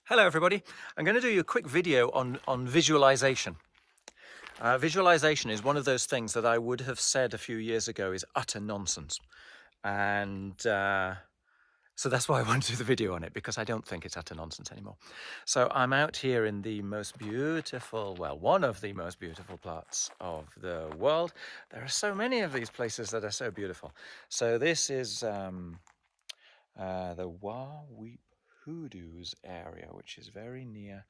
Hello everybody, I'm going to do you a quick video on visualization. Visualization is one of those things that I would have said a few years ago is utter nonsense. And so that's why I want to do the video on it, because I don't think it's utter nonsense anymore. So I'm out here in the most beautiful, well, one of the most beautiful parts of the world. There are so many of these places that are so beautiful. So this is the Wahweap Hoodoos area, which is very near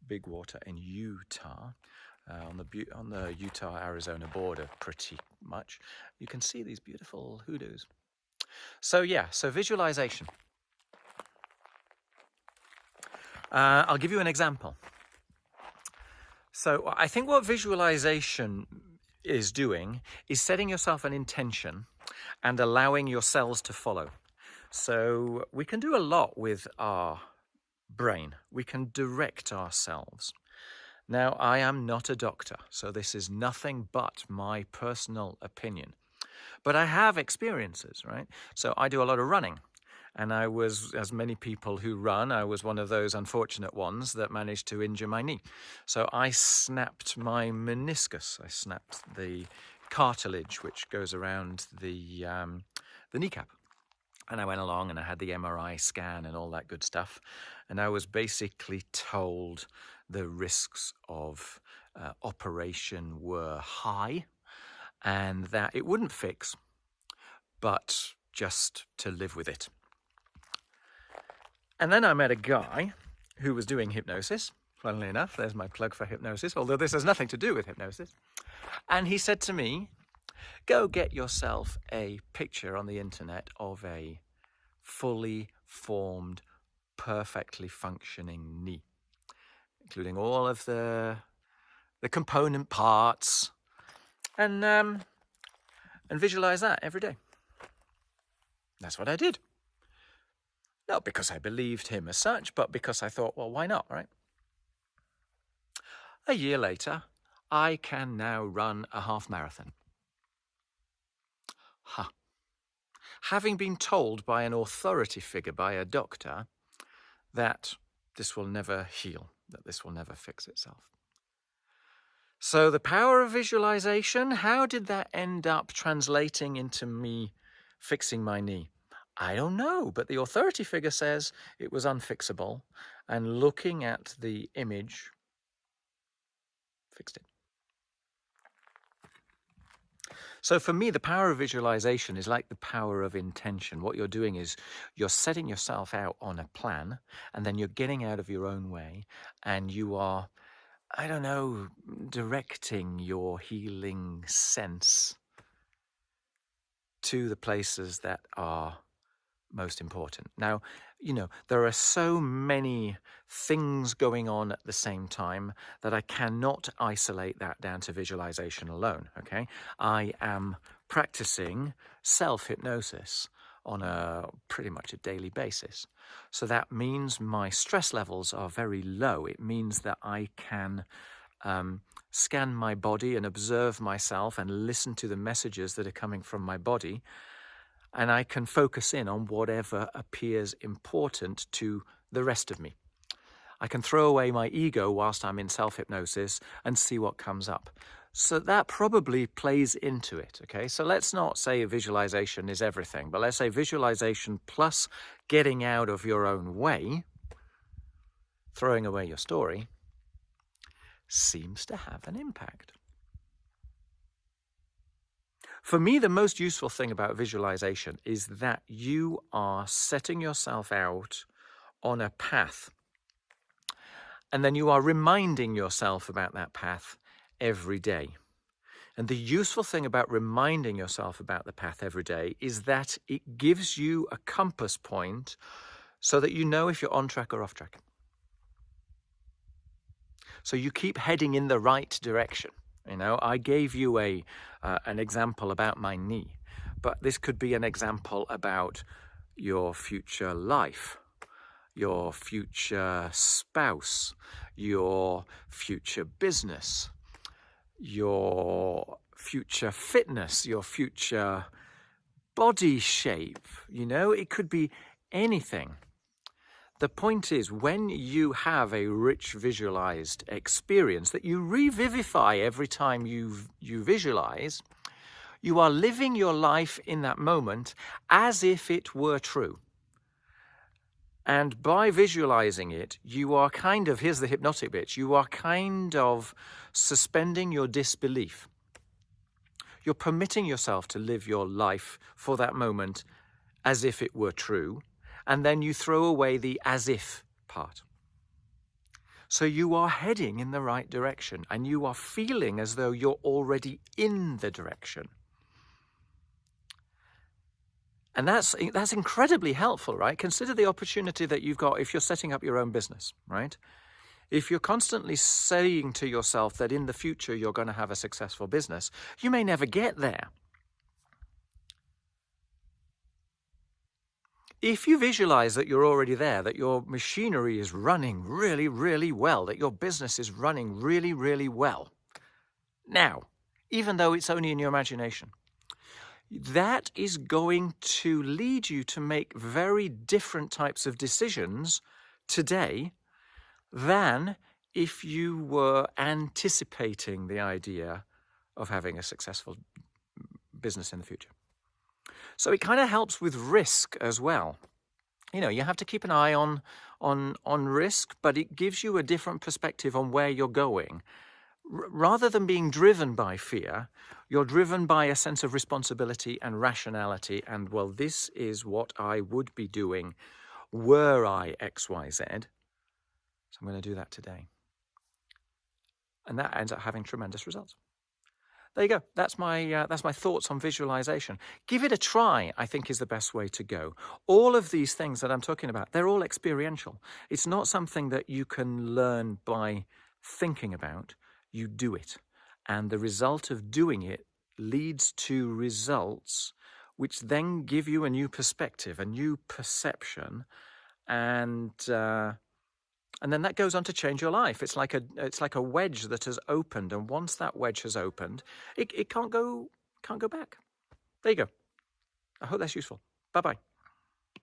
Big Water in Utah, on the Utah-Arizona border pretty much. You can see these beautiful hoodoos. So visualization. I'll give you an example. So I think what visualization is doing is setting yourself an intention and allowing your cells to follow. So we can do a lot with our brain. We can direct ourselves. Now, I am not a doctor, so this is nothing but my personal opinion. But I have experiences, right? So I do a lot of running. And I was, as many people who run, I was one of those unfortunate ones that managed to injure my knee. So I snapped my meniscus. I snapped the cartilage which goes around the kneecap. And I went along and I had the MRI scan and all that good stuff. And I was basically told the risks of operation were high and that it wouldn't fix, but just to live with it. And then I met a guy who was doing hypnosis. Funnily enough, there's my plug for hypnosis, although this has nothing to do with hypnosis. And he said to me, go get yourself a picture on the internet of a fully formed, perfectly functioning knee, including all of the component parts, and visualize that every day. That's what I did. Not because I believed him as such, but because I thought, well, why not, right? A year later, I can now run a half marathon. Having been told by an authority figure, by a doctor, that this will never heal, that this will never fix itself. So the power of visualization, how did that end up translating into me fixing my knee? I don't know, but the authority figure says it was unfixable, and looking at the image fixed it. So for me, the power of visualization is like the power of intention. What you're doing is you're setting yourself out on a plan, and then you're getting out of your own way, and you are, I don't know, directing your healing sense to the places that are most important. Now, there are so many things going on at the same time that I cannot isolate that down to visualization alone, okay? I am practicing self-hypnosis on a pretty much a daily basis. So that means my stress levels are very low. It means that I can scan my body and observe myself and listen to the messages that are coming from my body. And I can focus in on whatever appears important to the rest of me. I can throw away my ego whilst I'm in self-hypnosis and see what comes up. So that probably plays into it, okay? So let's not say visualization is everything, but let's say visualization plus getting out of your own way, throwing away your story, seems to have an impact. For me, the most useful thing about visualization is that you are setting yourself out on a path, and then you are reminding yourself about that path every day. And the useful thing about reminding yourself about the path every day is that it gives you a compass point so that you know if you're on track or off track. So you keep heading in the right direction. I gave you an example about my knee, but this could be an example about your future life, your future spouse, your future business, your future fitness, your future body shape. It could be anything The point is, when you have a rich visualized experience that you revivify every time you visualize, you are living your life in that moment as if it were true. And by visualizing it, you are kind of, here's the hypnotic bit, you are kind of suspending your disbelief. You're permitting yourself to live your life for that moment as if it were true, and then you throw away the as if part. So you are heading in the right direction, and you are feeling as though you're already in the direction. And that's incredibly helpful, right? Consider the opportunity that you've got if you're setting up your own business, right? If you're constantly saying to yourself that in the future you're going to have a successful business, you may never get there. If you visualize that you're already there, that your machinery is running really, really well, that your business is running really, really well, now, even though it's only in your imagination, that is going to lead you to make very different types of decisions today than if you were anticipating the idea of having a successful business in the future. So it kind of helps with risk as well. You know, you have to keep an eye on risk, but it gives you a different perspective on where you're going. Rather than being driven by fear, you're driven by a sense of responsibility and rationality. And, well, this is what I would be doing were I X, Y, Z. So I'm going to do that today. And that ends up having tremendous results. There you go. That's my thoughts on visualization. Give it a try, I think, is the best way to go. All of these things that I'm talking about, they're all experiential. It's not something that you can learn by thinking about. You do it. And the result of doing it leads to results which then give you a new perspective, a new perception, and then that goes on to change your life. It's like a wedge that has opened, and once that wedge has opened, it can't go back. There you go. I hope that's useful. Bye-bye.